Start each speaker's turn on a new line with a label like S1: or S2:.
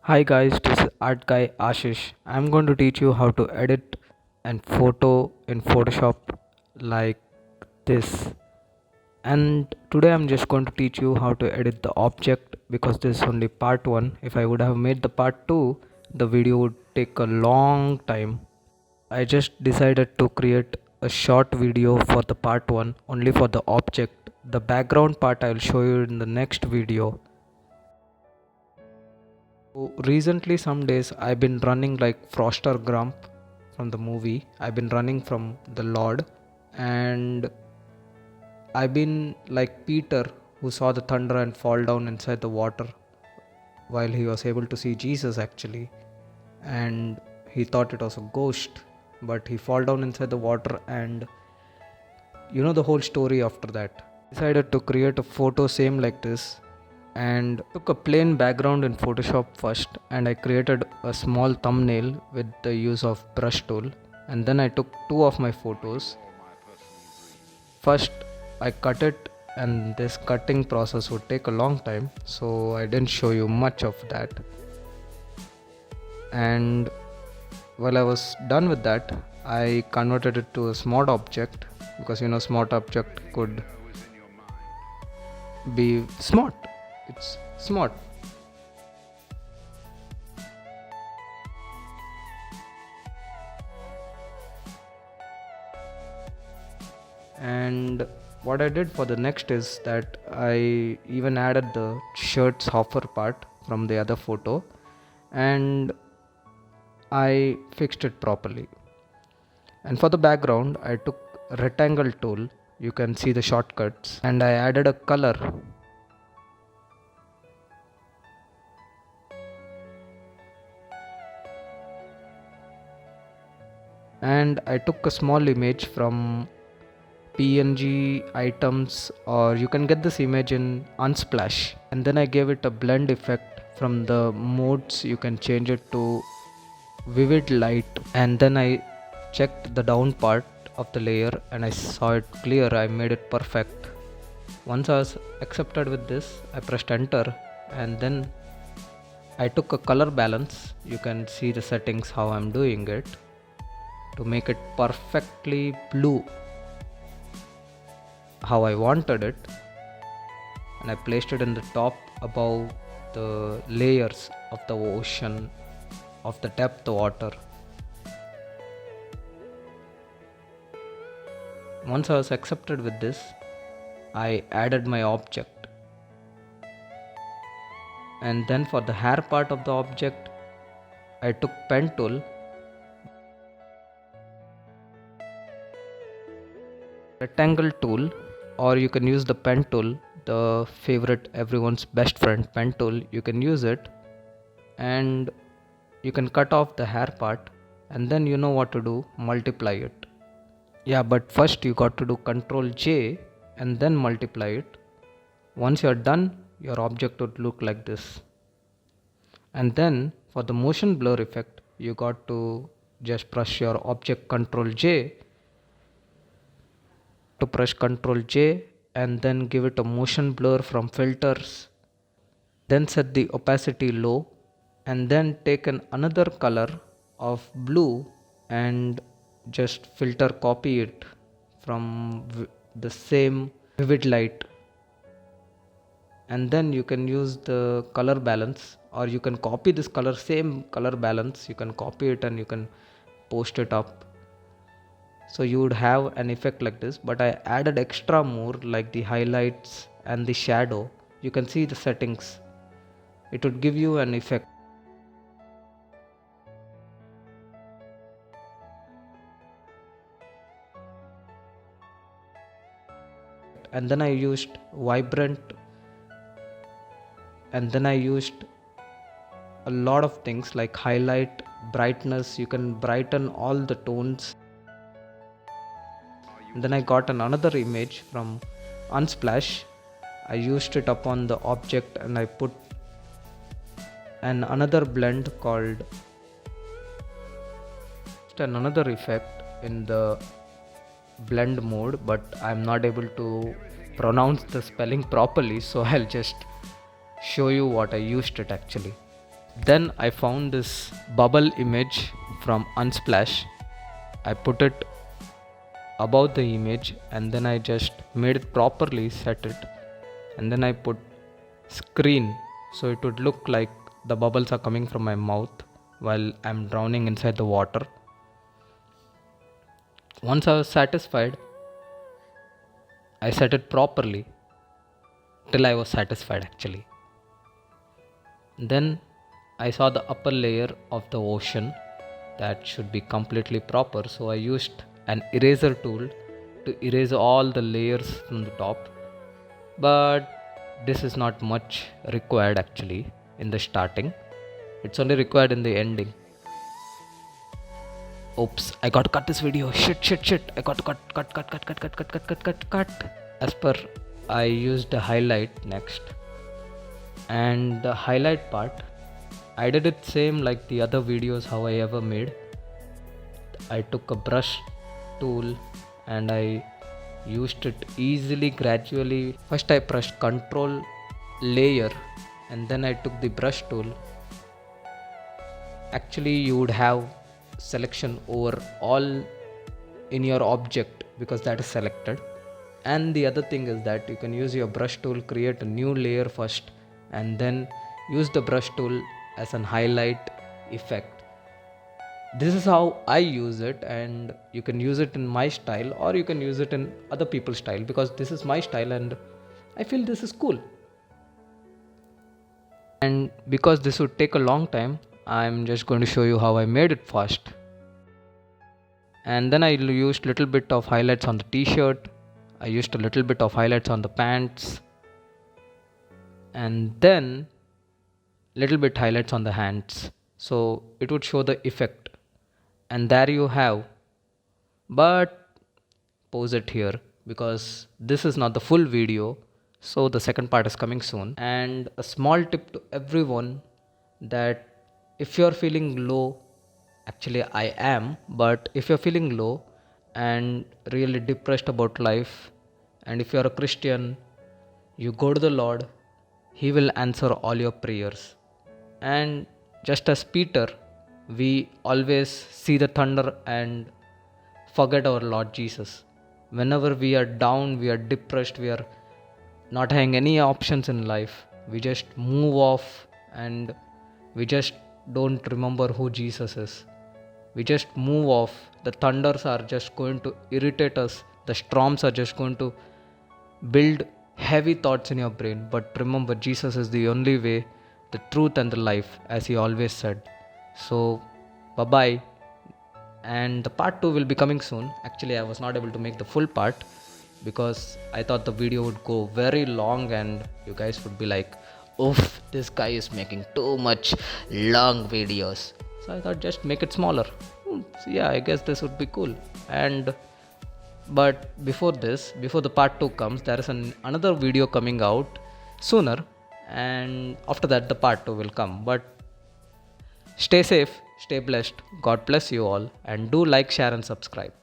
S1: Hi guys, this is Art Guy Ashish. I'm going to teach you how to edit and photo in Photoshop like this. And today I'm just going to teach you how to edit the object because this is only part 1. If I would have made the part 2, the video would take a long time. I just decided to create a short video for the part 1 only for the object. The background part I will show you in the next video. So recently, some days I've been running like Froster Grump from the movie. I've been running from the Lord, and I've been like Peter who saw the thunder and fall down inside the water while he was able to see Jesus actually, and he thought it was a ghost, but he fall down inside the water, and you know the whole story after that. Decided to create a photo same like this and took a plain background in Photoshop first, and I created a small thumbnail with the use of brush tool, and then I took two of my photos. First I cut it, and this cutting process would take a long time, so I didn't show you much of that. And while I was done with that, I converted it to a smart object because smart object could be smart. It's smart. And what I did for the next is that I even added the shirt's hopper part from the other photo, and I fixed it properly. And for the background I took rectangle tool, you can see the shortcuts, and I added a color. And I took a small image from PNG items, or you can get this image in Unsplash, and then I gave it a blend effect. From the modes you can change it to vivid light, and then I checked the down part of the layer and I saw it clear. I made it perfect. Once I was accepted with this, I pressed enter, and then I took a color balance. You can see the settings how I'm doing it to make it perfectly blue how I wanted it, and I placed it in the top above the layers of the ocean, of the depth water. Once I was accepted with this, I added my object, and then for the hair part of the object I took pen tool, rectangle tool, or you can use the pen tool, the favorite everyone's best friend pen tool. You can use it, and you can cut off the hair part, and then you know what to do, multiply it. Yeah, but first you got to do Ctrl J and then multiply it. Once you're done, your object would look like this. And then for the motion blur effect, you got to just press your object Ctrl J, to press Ctrl J and then give it a motion blur from filters, then set the opacity low, and then take another color of blue and just filter copy it from the same vivid light, and then you can use the color balance, or you can copy this color, same color balance, you can copy it and you can post it up. So you would have an effect like this, but I added extra more like the highlights and the shadow. You can see the settings, it would give you an effect. And then I used vibrant, and then I used a lot of things like highlight, brightness, you can brighten all the tones. And then I got another image from Unsplash, I used it upon the object and I put another blend called another effect in the blend mode, but I'm not able to pronounce the spelling properly, so I'll just show you what I used it actually. Then I found this bubble image from Unsplash. I put it above the image and then I just made it properly, set it, and then I put screen so it would look like the bubbles are coming from my mouth while I'm drowning inside the water. Once I was satisfied, I set it properly till I was satisfied actually. Then I saw the upper layer of the ocean that should be completely proper, so I used an eraser tool to erase all the layers from the top. But this is not much required actually in the starting, it's only required in the ending. Oops, I got to cut this video. Shit. I got to cut. As per, I used the highlight next. And the highlight part, I did it same like the other videos how I ever made. I took a brush tool and I used it easily, gradually. First I pressed Control layer and then I took the brush tool. Actually you would have selection over all in your object because that is selected. And the other thing is that you can use your brush tool, create a new layer first and then use the brush tool as an highlight effect. This is how I use it, and you can use it in my style or you can use it in other people's style, because this is my style and I feel this is cool. And because this would take a long time, I'm just going to show you how I made it fast. And then I used little bit of highlights on the t-shirt, I used a little bit of highlights on the pants, and then little bit highlights on the hands, so it would show the effect. And there you have. But pause it here because this is not the full video, so the second part is coming soon. And a small tip to everyone, that if you're feeling low, actually I am, but if you're feeling low and really depressed about life, and if you're a Christian, you go to the Lord, He will answer all your prayers. And just as Peter, we always see the thunder and forget our Lord Jesus. Whenever we are down, we are depressed, we are not having any options in life, we just move off and we just don't remember who Jesus is. We just move off. The thunders are just going to irritate us, the storms are just going to build heavy thoughts in your brain. But remember, Jesus is the only way, the truth and the life, as He always said. So bye bye, and the part 2 will be coming soon. Actually I was not able to make the full part because I thought the video would go very long and you guys would be like, oof, this guy is making too much long videos. So I thought just make it smaller. So yeah, I guess this would be cool. And but before the part 2 comes, there is another video coming out sooner, and after that the part 2 will come. But stay safe, stay blessed, God bless you all, and do like, share and subscribe.